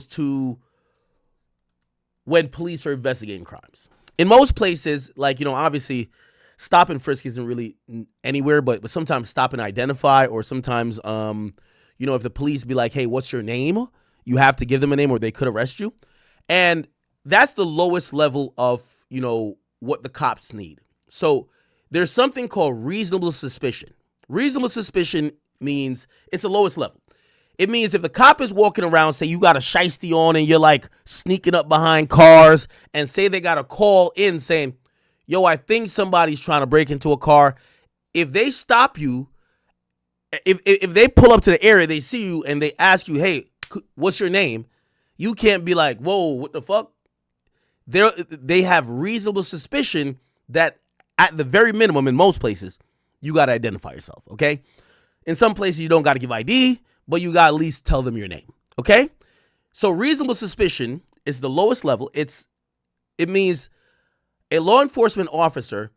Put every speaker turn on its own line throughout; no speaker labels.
to when police are investigating crimes. In most places, like, obviously stop and frisk isn't really anywhere, but sometimes stop and identify, or sometimes, if the police be like, hey, what's your name? You have to give them a name or they could arrest you. And that's the lowest level of, what the cops need. So there's something called reasonable suspicion. Reasonable suspicion means it's the lowest level. It means if the cop is walking around, say you got a shiesty on and you're like sneaking up behind cars, and say they got a call in saying, yo, I think somebody's trying to break into a car. If they stop you, if they pull up to the area, they see you and they ask you, hey, what's your name? You can't be like, whoa, what the fuck? They have reasonable suspicion that at the very minimum, in most places, you got to identify yourself, okay? In some places, you don't got to give ID, but you got to at least tell them your name, okay? So reasonable suspicion is the lowest level. It means a law enforcement officer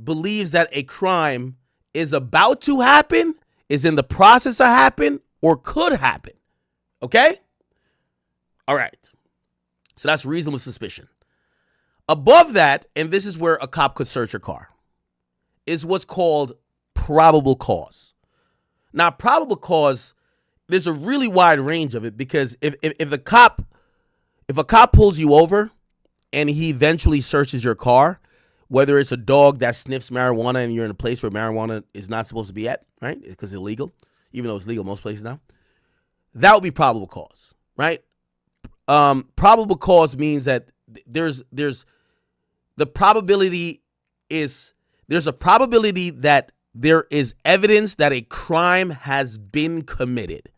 believes that a crime is about to happen, is in the process of happen, or could happen, okay? All right. So that's reasonable suspicion. Above that, and this is where a cop could search your car, is what's called probable cause. Now, probable cause, there's a really wide range of it, because if a cop pulls you over and he eventually searches your car, whether it's a dog that sniffs marijuana and you're in a place where marijuana is not supposed to be at, right? Because it's illegal, even though it's legal most places now. That would be probable cause, right? Probable cause means that there's a probability that there is evidence that a crime has been committed.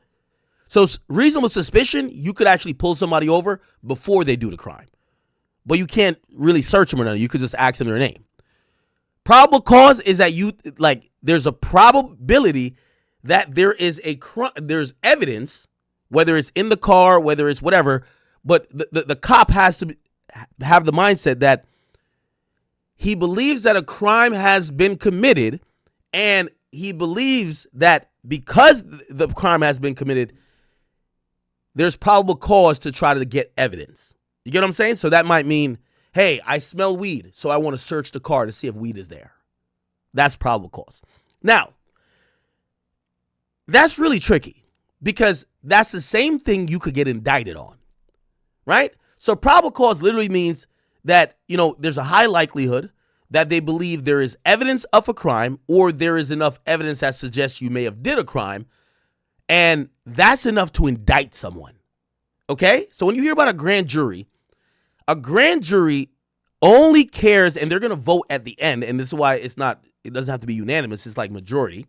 So reasonable suspicion, you could actually pull somebody over before they do the crime, but you can't really search them or nothing. You could just ask them their name. Probable cause is that there's a probability that there is there's evidence, whether it's in the car, whether it's whatever, but the cop has to have the mindset that he believes that a crime has been committed, and he believes that because the crime has been committed, there's probable cause to try to get evidence. You get what I'm saying? So that might mean, hey, I smell weed, so I want to search the car to see if weed is there. That's probable cause. Now, that's really tricky, because that's the same thing you could get indicted on, right? So probable cause literally means that, there's a high likelihood that they believe there is evidence of a crime, or there is enough evidence that suggests you may have did a crime, and that's enough to indict someone, okay? So when you hear about a grand jury only cares, and they're going to vote at the end, and this is why it doesn't have to be unanimous, it's like majority.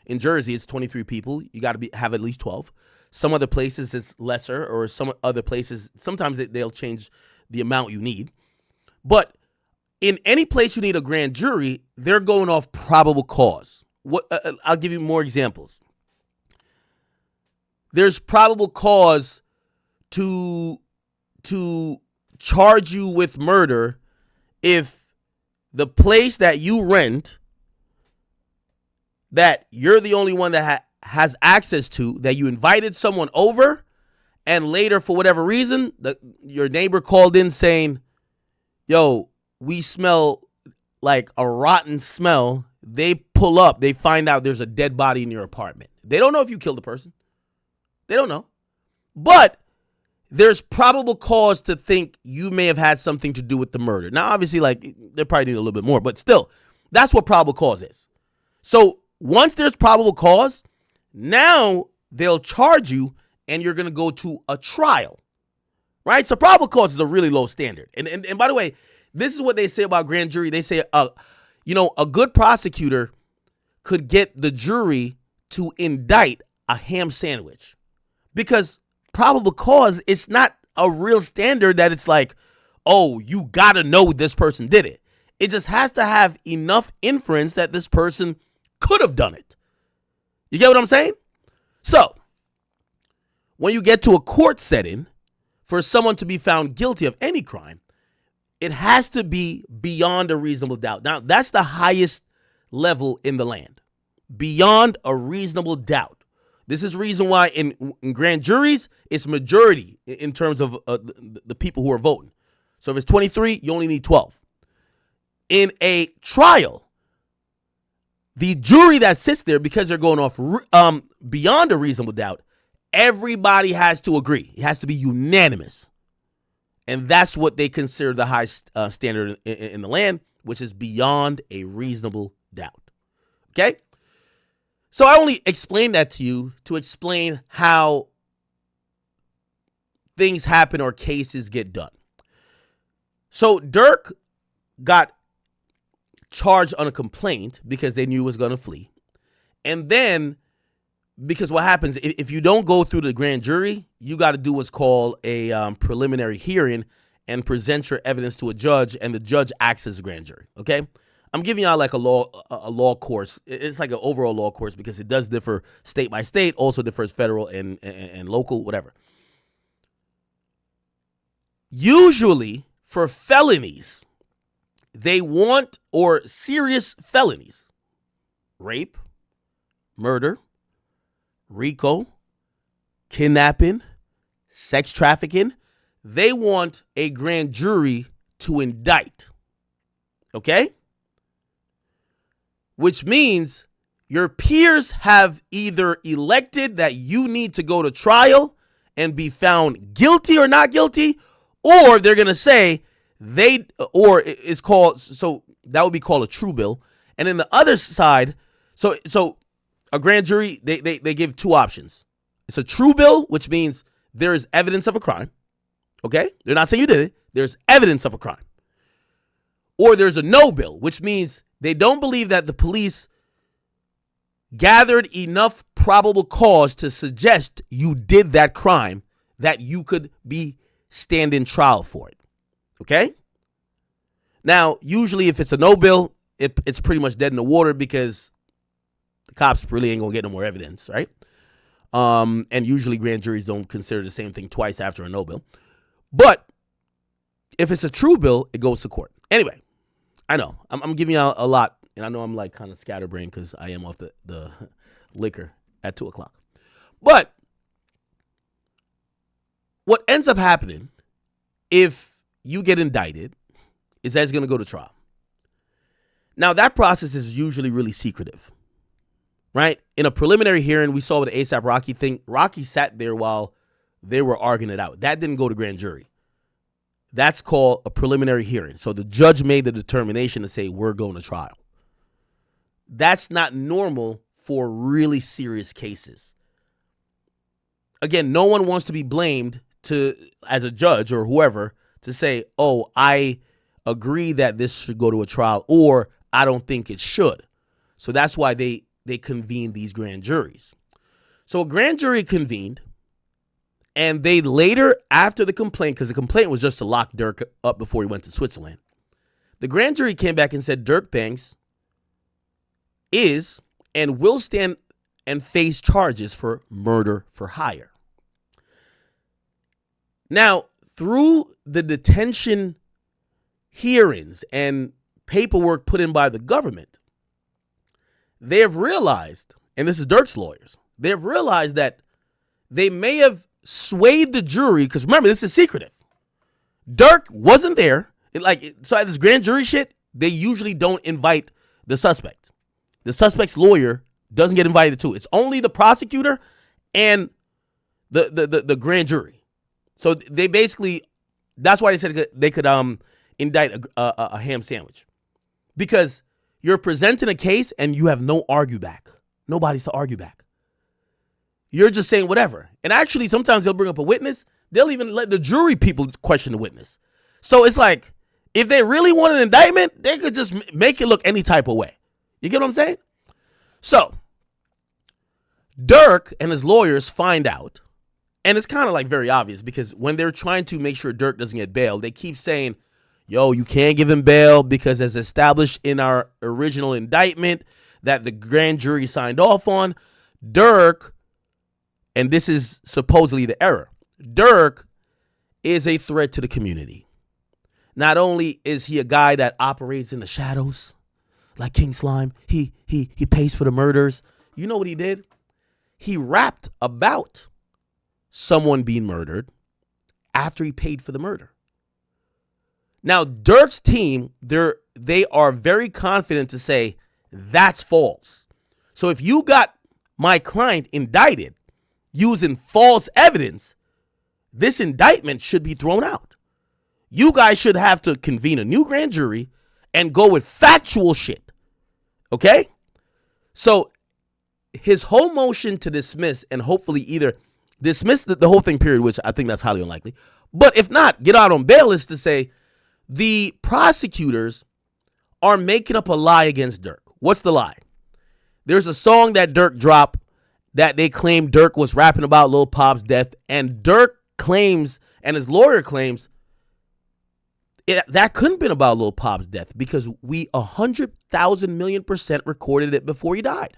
In Jersey, it's 23 people. You got to have at least 12. Some other places it's lesser, or some other places, sometimes they'll change the amount you need. But in any place you need a grand jury, they're going off probable cause. I'll give you more examples. There's probable cause to charge you with murder if the place that you rent, that you're the only one that has access to, that you invited someone over, and later, for whatever reason, your neighbor called in saying, yo, we smell like a rotten smell. They pull up, they find out there's a dead body in your apartment. They don't know if you killed the person. They don't know. But there's probable cause to think you may have had something to do with the murder. Now, obviously, they probably need a little bit more, but still, that's what probable cause is. So once there's probable cause, now they'll charge you and you're going to go to a trial, right? So probable cause is a really low standard. And by the way, this is what they say about grand jury. They say, a good prosecutor could get the jury to indict a ham sandwich, because probable cause is not a real standard that it's like, oh, you got to know this person did it. It just has to have enough inference that this person could have done it. You get what I'm saying? So when you get to a court setting for someone to be found guilty of any crime, it has to be beyond a reasonable doubt. Now, that's the highest level in the land. Beyond a reasonable doubt. This is the reason why in grand juries, it's majority in terms of the people who are voting. So if it's 23, you only need 12. In a trial, the jury that sits there, because they're going off beyond a reasonable doubt, everybody has to agree. It has to be unanimous. And that's what they consider the highest standard in the land, which is beyond a reasonable doubt. Okay? So I only explained that to you to explain how things happen or cases get done. So Durk got charged on a complaint because they knew he was going to flee. And then, because what happens, if you don't go through the grand jury, you got to do what's called a preliminary hearing and present your evidence to a judge, and the judge acts as a grand jury, okay? I'm giving y'all like a law course. It's like an overall law course because it does differ state by state, also differs federal and local, whatever. Usually for felonies, they want, or serious felonies, rape, murder, RICO, kidnapping, sex trafficking, they want a grand jury to indict, okay? Which means your peers have either elected that you need to go to trial and be found guilty or not guilty, or they're going to say or it's called, so that would be called a true bill. And then the other side, so a grand jury, they give two options. It's a true bill, which means there is evidence of a crime. Okay? They're not saying you did it. There's evidence of a crime. Or there's a no bill, which means they don't believe that the police gathered enough probable cause to suggest you did that crime that you could be standing trial for it. Okay? Now, usually if it's a no bill, it's pretty much dead in the water because the cops really ain't going to get no more evidence, right? And usually grand juries don't consider the same thing twice after a no bill. But if it's a true bill, it goes to court. Anyway, I know I'm giving you a lot, and I know I'm like kind of scatterbrained because I am off the liquor at 2:00. But what ends up happening if you get indicted is that it's going to go to trial. Now, that process is usually really secretive, right? In a preliminary hearing, we saw with the ASAP Rocky thing, Rocky sat there while they were arguing it out. That didn't go to grand jury. That's called a preliminary hearing. So the judge made the determination to say, we're going to trial. That's not normal for really serious cases. Again, no one wants to be blamed as a judge or whoever to say, oh, I agree that this should go to a trial, or I don't think it should. So that's why they convene these grand juries. So a grand jury convened, and they later, after the complaint, because the complaint was just to lock Durk up before he went to Switzerland, the grand jury came back and said Durk Banks is and will stand and face charges for murder for hire. Now, through the detention hearings and paperwork put in by the government, they have realized, and this is Durk's lawyers, they have realized that they may have swayed the jury, because remember, this is secretive. Durk wasn't there. So at this grand jury shit, they usually don't invite the suspect. The suspect's lawyer doesn't get invited too. It's only the prosecutor and the grand jury. So they basically, that's why they said they could indict a ham sandwich, because you're presenting a case and you have no argue back. Nobody's to argue back. You're just saying whatever. And actually, sometimes they'll bring up a witness. They'll even let the jury people question the witness. So it's like, if they really want an indictment, they could just make it look any type of way. You get what I'm saying? So Durk and his lawyers find out, and it's kind of like very obvious, because when they're trying to make sure Durk doesn't get bail, they keep saying, yo, you can't give him bail because as established in our original indictment that the grand jury signed off on, Durk, and this is supposedly the error, Durk is a threat to the community. Not only is he a guy that operates in the shadows like King Slime, he pays for the murders. You know what he did? He rapped about someone being murdered after he paid for the murder. Now, Durk's team, they are very confident to say that's false. So if you got my client indicted using false evidence, this indictment should be thrown out. You guys should have to convene a new grand jury and go with factual shit. Okay? So his whole motion to dismiss and hopefully either dismiss the whole thing, period, which I think that's highly unlikely. But if not, get out on bail is to say the prosecutors are making up a lie against Durk. What's the lie? There's a song that Durk dropped that they claim Durk was rapping about Lil Pop's death, and Durk claims, and his lawyer claims, that couldn't have been about Lil Pop's death because we 100,000,000,000% recorded it before he died.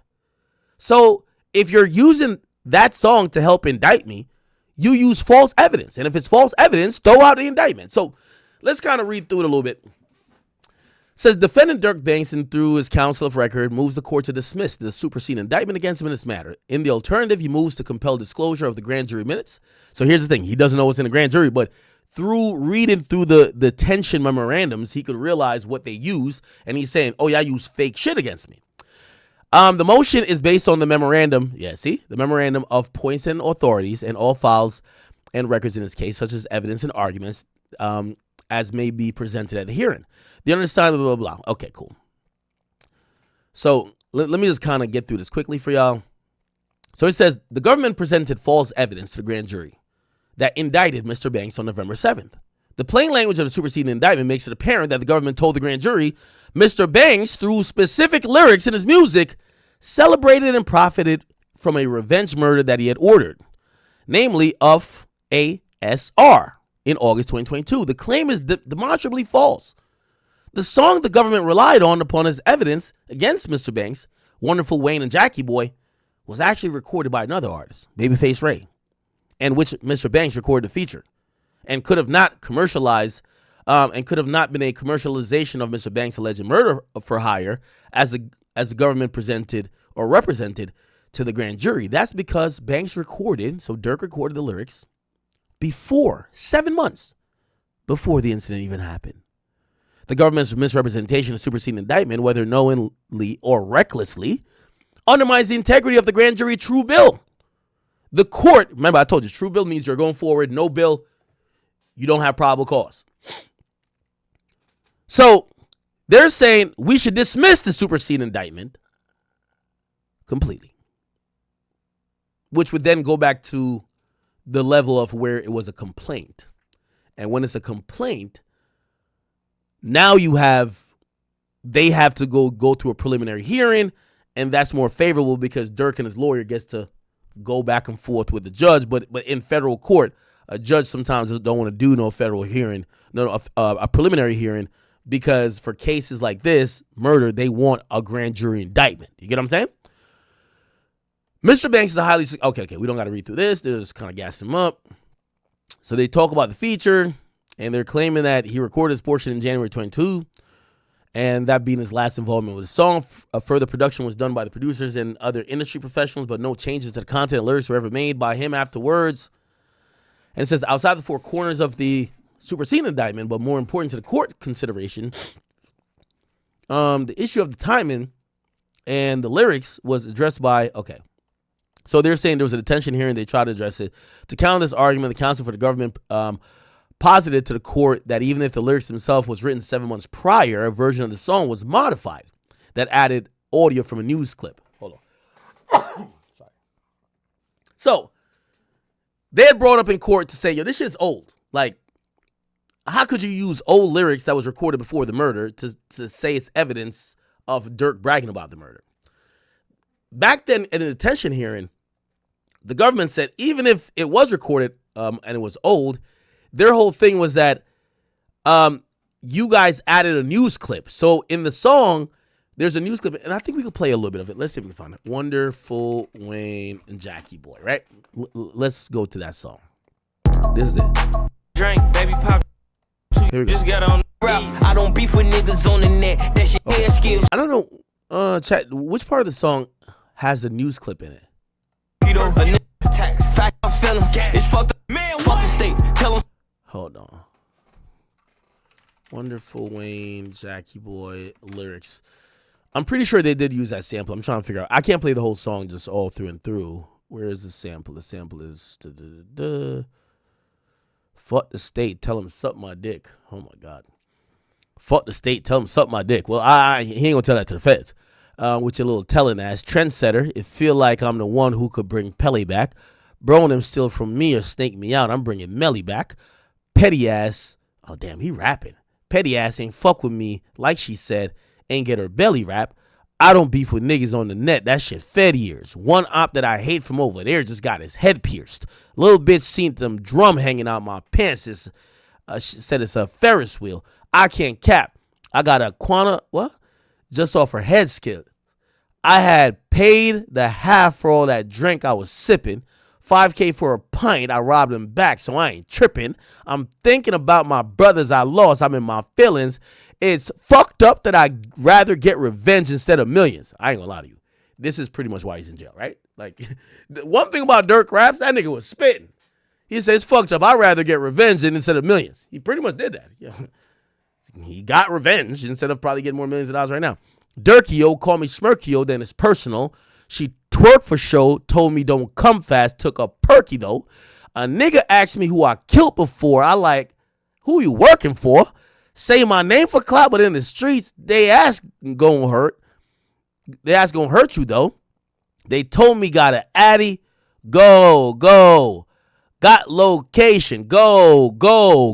So if you're using that song to help indict me, you use false evidence. And if it's false evidence, throw out the indictment. So let's kind of read through it a little bit. It says, defendant Durk Bankson, through his counsel of record, moves the court to dismiss the superseding indictment against him in this matter. In the alternative, he moves to compel disclosure of the grand jury minutes. So here's the thing. He doesn't know what's in the grand jury, but through reading through the tension memorandums, he could realize what they use. And he's saying, oh, yeah, I use fake shit against me. The motion is based on the memorandum. Yeah, see? The memorandum of points and authorities and all files and records in this case, such as evidence and arguments, as may be presented at the hearing. The undersigned, blah, blah, blah. Okay, cool. So let me just kind of get through this quickly for y'all. So it says, the government presented false evidence to the grand jury that indicted Mr. Banks on November 7th. The plain language of the superseding indictment makes it apparent that the government told the grand jury Mr. Banks, through specific lyrics in his music, celebrated and profited from a revenge murder that he had ordered, namely of ASR in August 2022. The claim is demonstrably false. The song the government relied on upon as evidence against Mr. Banks, Wonderful Wayne and Jackie Boy, was actually recorded by another artist, Babyface Ray, and which Mr. Banks recorded the feature, and could have not commercialized, and could have not been a commercialization of Mr. Banks' alleged murder for hire as the government presented or represented to the grand jury. That's because Banks recorded, so Durk recorded the lyrics before, 7 months before the incident even happened. The government's misrepresentation of superseding indictment, whether knowingly or recklessly, undermines the integrity of the grand jury true bill. The court, remember I told you, true bill means you're going forward, no bill, you don't have probable cause. So they're saying we should dismiss the superseding indictment completely, which would then go back to the level of where it was a complaint. And when it's a complaint, now they have to go through a preliminary hearing, and that's more favorable because Durk and his lawyer gets to go back and forth with the judge. But in federal court, a judge sometimes don't want to do no federal hearing, a preliminary hearing, because for cases like this, murder, they want a grand jury indictment. You get what I'm saying? Mr. Banks is a highly, okay, we don't got to read through this. They're just kind of gassing him up. So they talk about the feature, and they're claiming that he recorded his portion in January 22, and that being his last involvement with the song. A further production was done by the producers and other industry professionals, but no changes to the content and lyrics were ever made by him afterwards. And it says, outside the four corners of the superseding indictment, but more important to the court consideration, the issue of the timing and the lyrics was addressed by, okay. So they're saying there was a detention hearing. They tried to address it. To counter this argument, the counsel for the government posited to the court that even if the lyrics themselves was written 7 months prior, a version of the song was modified that added audio from a news clip. Hold on. Sorry. So they had brought up in court to say, yo, this shit's old. Like, how could you use old lyrics that was recorded before the murder to say it's evidence of Durk bragging about the murder? Back then in the detention hearing, the government said even if it was recorded and it was old, their whole thing was that you guys added a news clip. So in the song, there's a news clip, and I think we could play a little bit of it. Let's see if we can find it. Wonderful Wayne and Jackie Boy, right? Let's go to that song. This is it. Drink, baby, pop. Here we go. Just got on. I don't beef with niggas on the net. That shit hair skills. I don't know, chat, which part of the song has the news clip in it?
though. A nigga tax. Fact I'm feeling. It's fucked up. Man, fuck the state. Tell him.
Hold on. Wonderful Wayne, Jackie Boy lyrics. I'm pretty sure they did use that sample. I'm trying to figure out. I can't play the whole song just all through and through. Where is the sample? The sample is fuck the state. Tell him suck my dick. Oh my God. Fuck the state. Tell him suck my dick. Well, he ain't gonna tell that to the feds. With your little telling ass trendsetter. It feel like I'm the one who could bring Pelly back. Bro, and them steal from me or snake me out. I'm bringing Melly back. Petty ass. Oh damn, he rapping. Petty ass ain't fuck with me like she said. Ain't get her belly wrap. I don't beef with niggas on the net. That shit fed years. One op that I hate from over there just got his head pierced. Little bitch seen them drum hanging out my pants. She said it's a Ferris wheel. I can't cap. I got a what? Just off her head skill. I had paid the half for all that drink I was sipping. $5K for a pint. I robbed him back, so I ain't tripping. I'm thinking about my brothers I lost. I'm in my feelings. It's fucked up that I'd rather get revenge instead of millions. I ain't gonna lie to you. This is pretty much why he's in jail, right? Like, the one thing about Durk raps, that nigga was spitting. He says, fucked up. I'd rather get revenge instead of millions. He pretty much did that. Yeah. He got revenge instead of probably getting more millions of dollars right now. Durkio, call me Smirkio, then it's personal. She twerked for show, told me don't come fast, took a perky though. A nigga asked me who I killed before. I like, who you working for? Say my name for clout, but in the streets, they ask gonna hurt. They ask gonna hurt you though. They told me got an addy. Go. Got location. Go.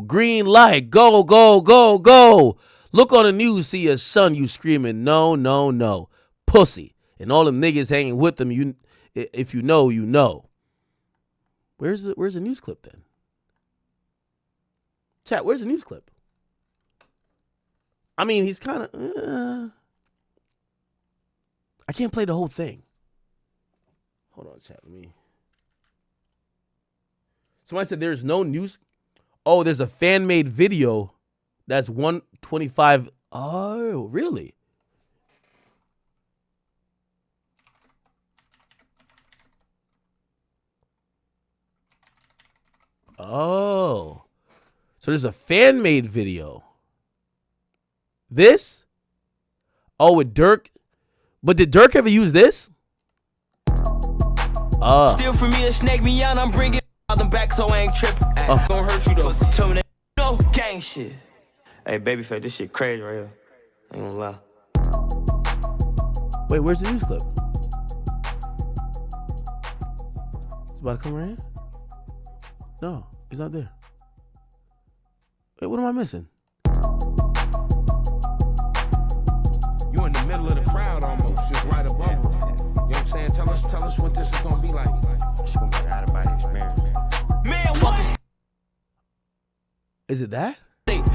Green light. Go. Look on the news, see your son, you screaming, no. Pussy. And all them niggas hanging with them, you, if you know, you know. Where's the news clip then? Chat, where's the news clip? I mean, he's kind of, I can't play the whole thing. Hold on, chat, let me. Somebody said there's no news. Oh, there's a fan-made video that's 125. Oh, really? Oh. So there's a fan-made video. This? Oh, with Durk. But did Durk ever use this?
Steal from me and snake me out. I'm bringing them back so I ain't tripping. Gonna hurt you though. Tell me that no gang shit. Hey, babyface, this shit crazy right here. I ain't gonna lie.
Wait, where's the news clip? It's about to come right here? No, it's not there. Wait, what am I missing?
You in the middle of the crowd almost, just right above them. You know what I'm saying? Tell us what this is gonna be like. It's gonna be an out-of-body experience.
Man, fuck this.
Is it that?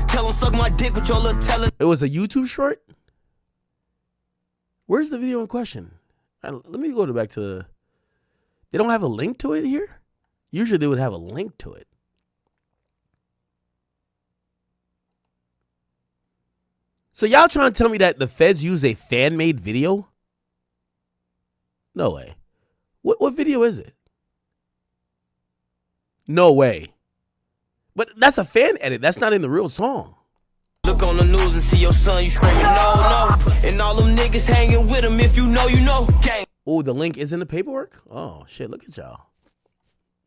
Tell him suck my dick with your little telling.
It was a YouTube short? Where's the video in question? Let me go back to the... They don't have a link to it here? Usually they would have a link to it. So y'all trying to tell me that the feds use a fan-made video? No way. What video is it? No way. But that's a fan edit. That's not in the real song.
Look on the news and see your son, you screaming no. And all them niggas hanging with him. If you know, gang.
Oh, the link is in the paperwork? Oh, shit, look at y'all.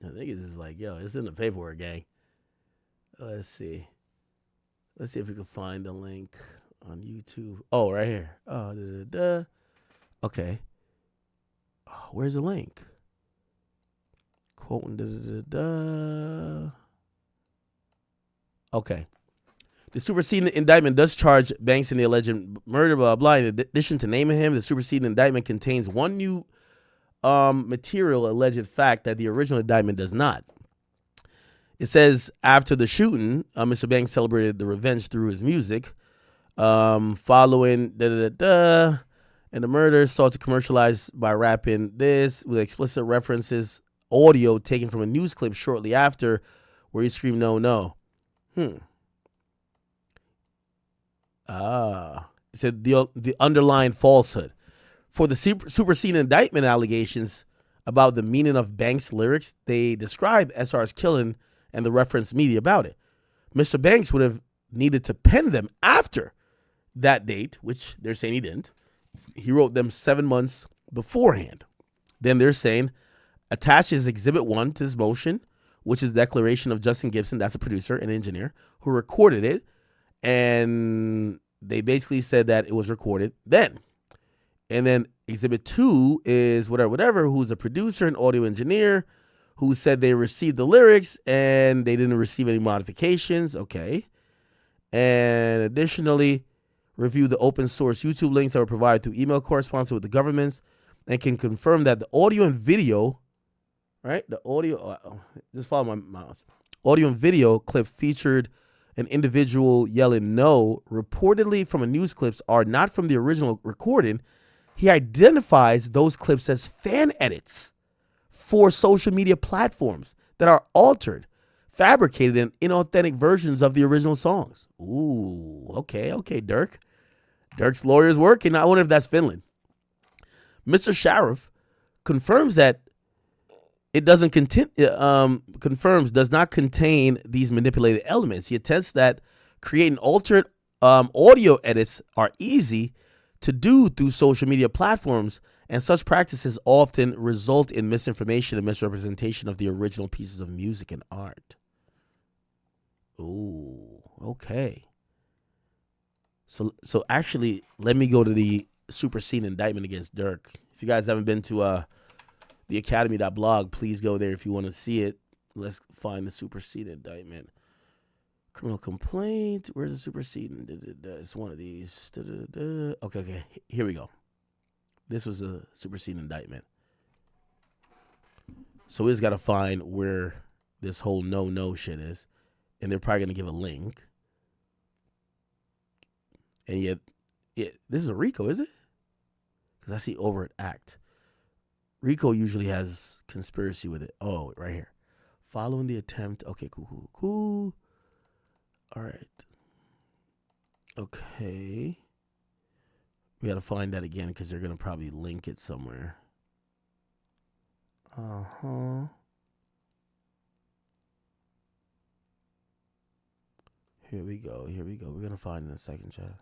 The niggas is like, yo, it's in the paperwork, gang. Let's see. Let's see if we can find the link on YouTube. Oh, right here. Oh, Okay. Oh, where's the link? Quoting, Okay. The superseding indictment does charge Banks in the alleged murder, blah, blah. In addition to naming him, the superseding indictment contains one new material alleged fact that the original indictment does not. It says, after the shooting, Mr. Banks celebrated the revenge through his music. Following and the murder sought to commercialize by rapping this with explicit references, audio taken from a news clip shortly after where he screamed, no. It said the underlying falsehood. For the superseding indictment allegations, about the meaning of Banks' lyrics, they describe SR's killing and the reference media about it. Mr. Banks would have needed to pen them after that date, which they're saying he didn't. He wrote them 7 months beforehand. Then they're saying attaches Exhibit 1 to his motion, which is the declaration of Justin Gibson, that's a producer and engineer, who recorded it. And they basically said that it was recorded then. And then Exhibit 2 is whatever, who's a producer and audio engineer, who said they received the lyrics and they didn't receive any modifications. Okay. And additionally, review the open source YouTube links that were provided through email correspondence with the governments and can confirm that the audio and video, right? The audio, just follow my mouse. Audio and video clip featured an individual yelling no, reportedly from a news clips, are not from the original recording. He identifies those clips as fan edits for social media platforms that are altered, fabricated, and inauthentic versions of the original songs. Ooh, okay, Durk. Durk's lawyer's working. I wonder if that's Finland. Mr. Sheriff confirms that it does not contain these manipulated elements. He attests that creating altered audio edits are easy to do through social media platforms, and such practices often result in misinformation and misrepresentation of the original pieces of music and art. Ooh, okay. So actually, let me go to the superseding indictment against Durk. If you guys haven't been to the academy.blog, please go there if you want to see it. Let's find the superseding indictment. Criminal complaint. Where's the superseding? It's one of these. Okay. Here we go. This was a superseding indictment. So we just got to find where this whole no shit is. And they're probably going to give a link. And yet, this is a RICO, is it? Because I see overt act. RICO usually has conspiracy with it. Oh, right here. Following the attempt. Okay, cool. All right. Okay. We got to find that again because they're going to probably link it somewhere. Uh-huh. Here we go. We're going to find it in a second, chat.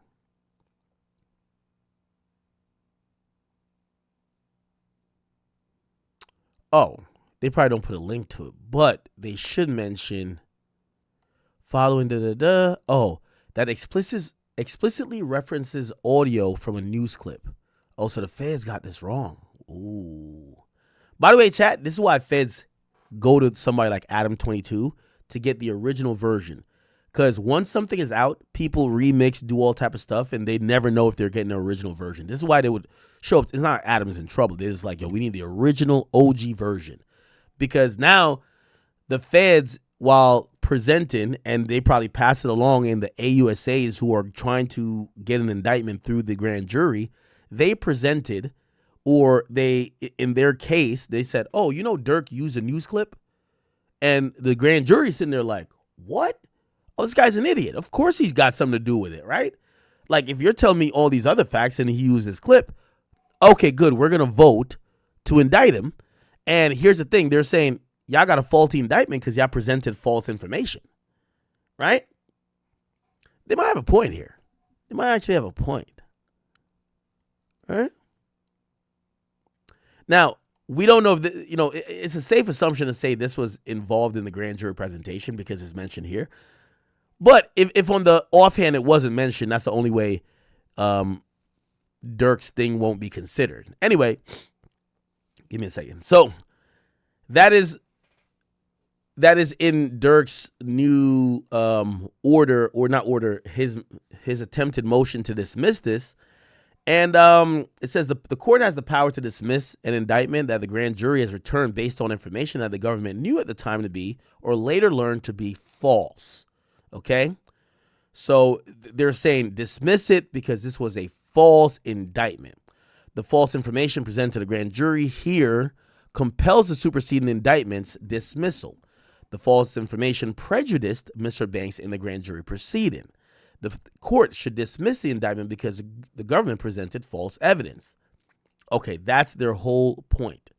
Oh, they probably don't put a link to it, but they should mention following Oh, that explicitly references audio from a news clip. Oh, so the feds got this wrong. Ooh. By the way, chat, this is why feds go to somebody like Adam22 to get the original version. Because once something is out, people remix, do all type of stuff, and they never know if they're getting the original version. This is why they would show up. It's not Adam's in trouble. They're just like, yo, we need the original OG version. Because now the feds, while presenting, and they probably pass it along in the AUSAs who are trying to get an indictment through the grand jury, they presented, or they, in their case, they said, oh, you know, Durk used a news clip? And the grand jury's sitting there like, what? Oh, this guy's an idiot. Of course he's got something to do with it, right? Like, if you're telling me all these other facts and he used this clip, okay, good. We're going to vote to indict him. And here's the thing. They're saying, y'all got a faulty indictment because y'all presented false information, right? They might have a point here. They might actually have a point, right? Now, we don't know if, it's a safe assumption to say this was involved in the grand jury presentation because it's mentioned here. But if on the offhand it wasn't mentioned, that's the only way Durk's thing won't be considered. Anyway, give me a second. So that is in Durk's new order, or not order, his attempted motion to dismiss this. And it says the court has the power to dismiss an indictment that the grand jury has returned based on information that the government knew at the time to be or later learned to be false. Okay? So they're saying dismiss it because this was a false indictment. The false information presented to the grand jury here compels the superseding indictment's dismissal. The false information prejudiced Mr. Banks in the grand jury proceeding. The court should dismiss the indictment because the government presented false evidence. Okay, that's their whole point.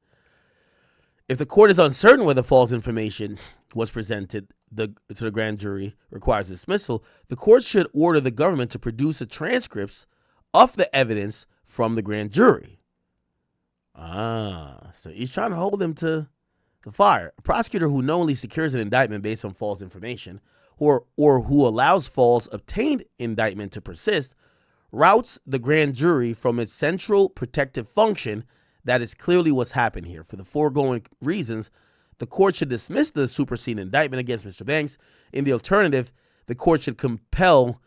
If the court is uncertain whether false information was presented to the grand jury requires dismissal, the court should order the government to produce the transcripts of the evidence from the grand jury. So he's trying to hold them to the fire. A prosecutor who knowingly secures an indictment based on false information or who allows false obtained indictment to persist routes the grand jury from its central protective function. That is clearly what's happened here. For the foregoing reasons, the court should dismiss the superseding indictment against Mr. Banks. In the alternative, the court should compel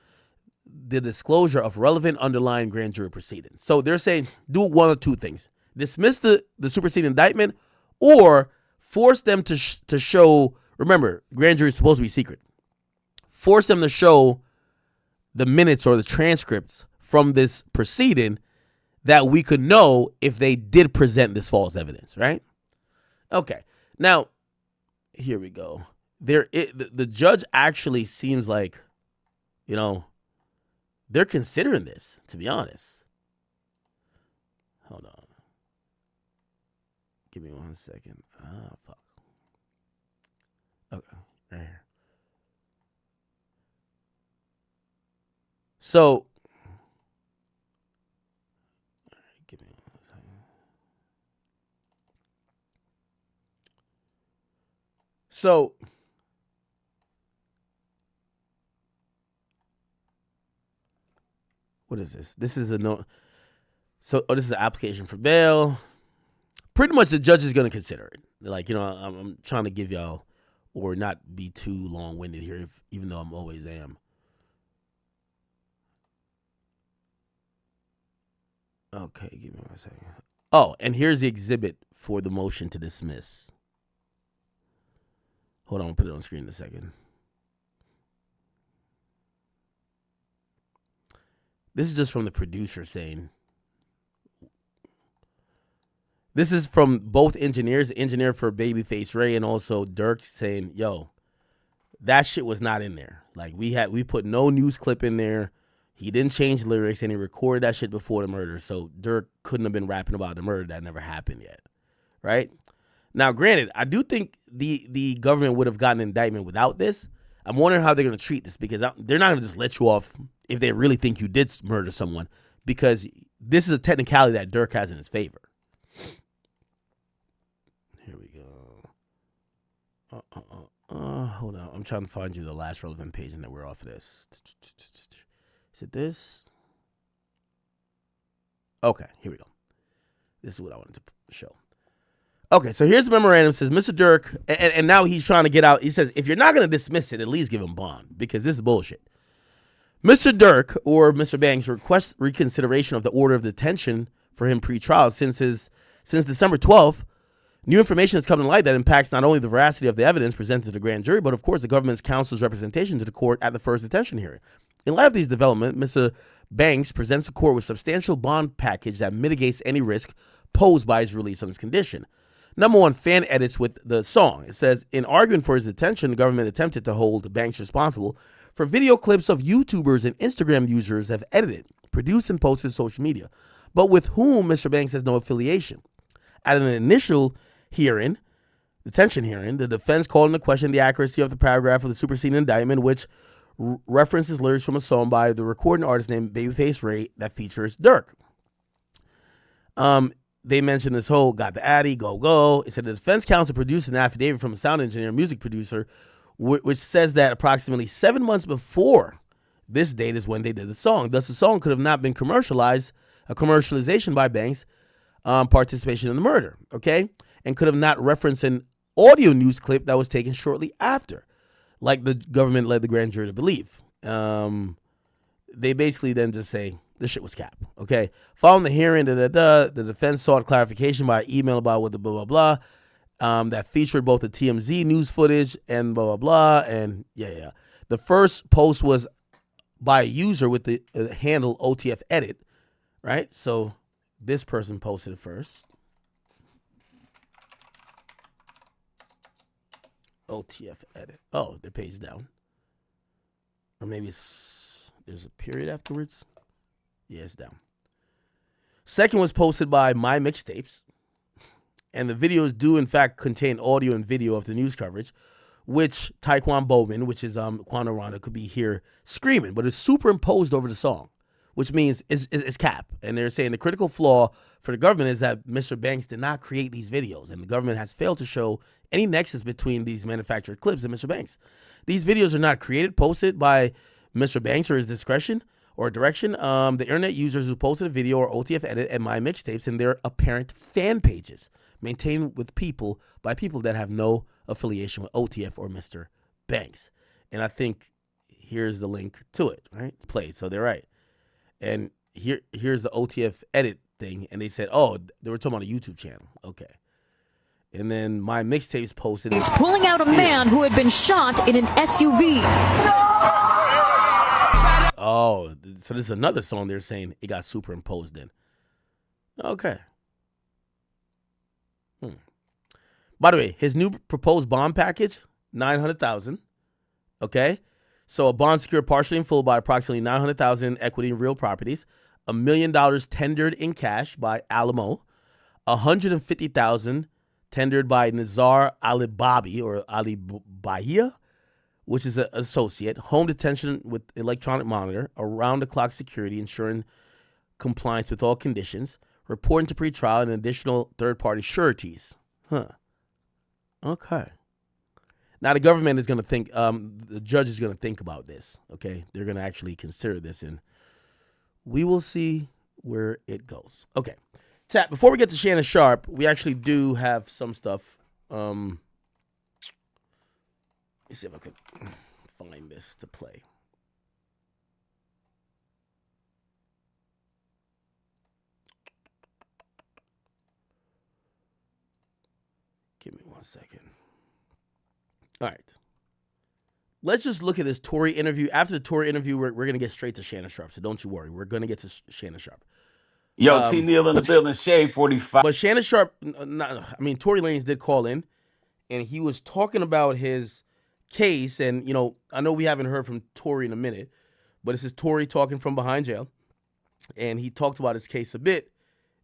the disclosure of relevant underlying grand jury proceedings. So they're saying do one of two things. Dismiss the superseding indictment or force them to show, remember, grand jury is supposed to be secret. Force them to show the minutes or the transcripts from this proceeding that we could know if they did present this false evidence, right? Okay. Now, here we go. The judge actually seems like, they're considering this, to be honest. Hold on. Give me 1 second. Fuck. Okay. Right here. So, give me 1 second. So, what is this? This is a no. So, this is an application for bail. Pretty much the judge is going to consider it. Like, I'm trying to give y'all, or not be too long-winded here, even though I'm always am. Okay, give me 1 second. Oh, and here's the exhibit for the motion to dismiss. Hold on, I'll put it on screen in a second. This is just from the producer saying, this is from both engineers, the engineer for Babyface Ray and also Durk, saying, yo, that shit was not in there. Like, we put no news clip in there. He didn't change lyrics, and he recorded that shit before the murder. So Durk couldn't have been rapping about the murder that never happened yet, right? Now, granted, I do think the government would have gotten an indictment without this. I'm wondering how they're going to treat this, because they're not going to just let you off if they really think you did murder someone, because this is a technicality that Durk has in his favor. Here we go. Hold on. I'm trying to find you the last relevant page, and then we're off of this. Is it this? Okay, here we go. This is what I wanted to show. Okay, so here's the memorandum. It says, Mr. Durk, and now he's trying to get out. He says, if you're not going to dismiss it, at least give him bond, because this is bullshit. Mr. Durk, or Mr. Banks, requests reconsideration of the order of detention for him pre-trial since December 12th. New information has come to light that impacts not only the veracity of the evidence presented to the grand jury, but of course the government's counsel's representation to the court at the first detention hearing. In light of these developments, Mr. Banks presents the court with substantial bond package that mitigates any risk posed by his release on his condition. Number one, fan edits with the song. It says, in arguing for his detention, the government attempted to hold Banks responsible for video clips of YouTubers and Instagram users have edited, produced, and posted to social media, but with whom Mr. Banks has no affiliation. At an initial detention hearing, the defense called into question the accuracy of the paragraph of the superseding indictment, which references lyrics from a song by the recording artist named Babyface Ray that features Durk. They mentioned this whole got the Addy, go, go. It said the defense counsel produced an affidavit from a sound engineer, music producer, which says that approximately 7 months before this date is when they did the song. Thus, the song could have not been commercialization by Banks' participation in the murder, okay? And could have not referenced an audio news clip that was taken shortly after, like the government led the grand jury to believe. They basically then just say, this shit was cap, okay? Following the hearing, the defense sought clarification by email about what the blah, blah, blah, that featured both the TMZ news footage and blah, blah, blah, and yeah. The first post was by a user with the handle OTF Edit, right? So this person posted it first. OTF Edit. Oh, the page is down. Or maybe there's a period afterwards. Yeah, it's down. Second was posted by My Mixtapes. And the videos do, in fact, contain audio and video of the news coverage, which Taekwon Bowman, which is Quan Aranda, could be here screaming, but it's superimposed over the song, which means it's cap. And they're saying the critical flaw for the government is that Mr. Banks did not create these videos, and the government has failed to show any nexus between these manufactured clips and Mr. Banks. These videos are not created, posted by Mr. Banks or his discretion or direction. The internet users who posted a video or OTF edit at my mixtapes and their apparent fan pages, maintained with people by people that have no affiliation with OTF or Mr. Banks. And I think here's the link to it, right? It's played, so they're right. And here's the OTF edit thing, and they said, oh, they were talking about a YouTube channel. Okay. And then my mixtapes posted.
He's pulling out a man who had been shot in an SUV.
Oh, so this is another song they're saying it got superimposed in. Okay. By the way, his new proposed bond package, $900,000. Okay. So a bond secured partially in full by approximately $900,000 in equity in real properties, $1 million tendered in cash by Alamo, $150,000 tendered by Nizar Alibabi or Ali Bahia, which is an associate, home detention with electronic monitor, around-the-clock security, ensuring compliance with all conditions, reporting to pretrial, and additional third-party sureties. Okay. Now, the government is going to think, the judge is going to think about this, okay? They're going to actually consider this, and we will see where it goes. Okay. Chat, before we get to Shannon Sharpe, we actually do have some stuff. Let me see if I could find this to play. Give me 1 second. All right. Let's just look at this Tory interview. After the Tory interview, we're going to get straight to Shannon Sharpe, so don't you worry. We're going to get to Shannon Sharpe.
Yo, T. Neal in the building, Shade 45.
But Shannon Sharpe, Tory Lanez did call in, and he was talking about his case. And, I know we haven't heard from Tory in a minute, but this is Tory talking from behind jail. And he talked about his case a bit.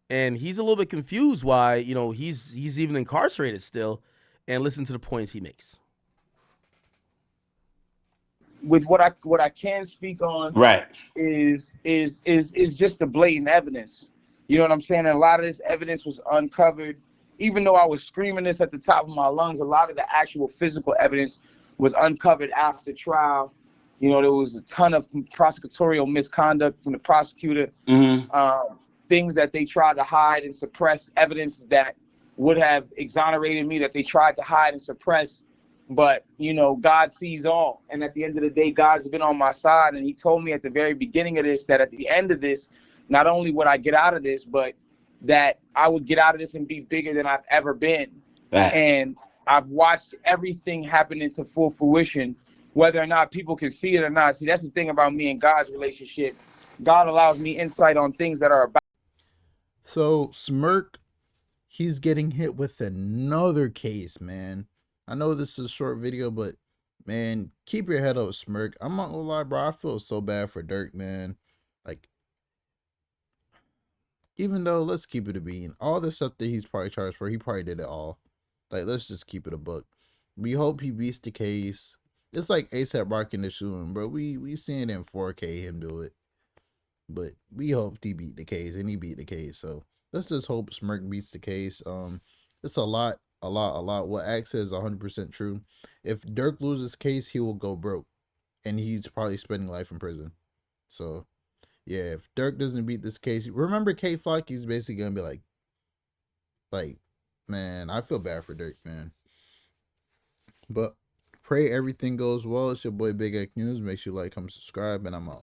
And he's a little bit confused why, he's even incarcerated still. And listen to the points he makes.
With what I can speak on,
Right,
is just the blatant evidence. You know what I'm saying? And a lot of this evidence was uncovered. Even though I was screaming this at the top of my lungs, a lot of the actual physical evidence was uncovered after trial. There was a ton of prosecutorial misconduct from the prosecutor, things that they tried to hide and suppress, evidence that would have exonerated me that they tried to hide and suppress. But, God sees all. And at the end of the day, God's been on my side. And he told me at the very beginning of this that at the end of this, not only would I get out of this, but that I would get out of this and be bigger than I've ever been.
Facts.
And I've watched everything happen into full fruition, whether or not people can see it or not. See, that's the thing about me and God's relationship. God allows me insight on things that are about.
So Smirk, he's getting hit with another case, man. I know this is a short video, but man, keep your head up, Smirk. I'm not gonna lie, bro. I feel so bad for Durk, man. Like, even though, let's keep it a bean. All the stuff that he's probably charged for, he probably did it all. Like, let's just keep it a book. We hope he beats the case. It's like ASAP rocking the shooting, bro. We seeing it in 4K him do it. But we hope he beat the case, and he beat the case. So let's just hope Smirk beats the case. It's a lot. What Axe says is 100% true. If Durk loses case, he will go broke, and he's probably spending life in prison. So, yeah, if Durk doesn't beat this case, remember K Flocky's basically gonna be like, man, I feel bad for Durk, man. But pray everything goes well. It's your boy Big X News. Make sure you like, comment, subscribe, and I'm out.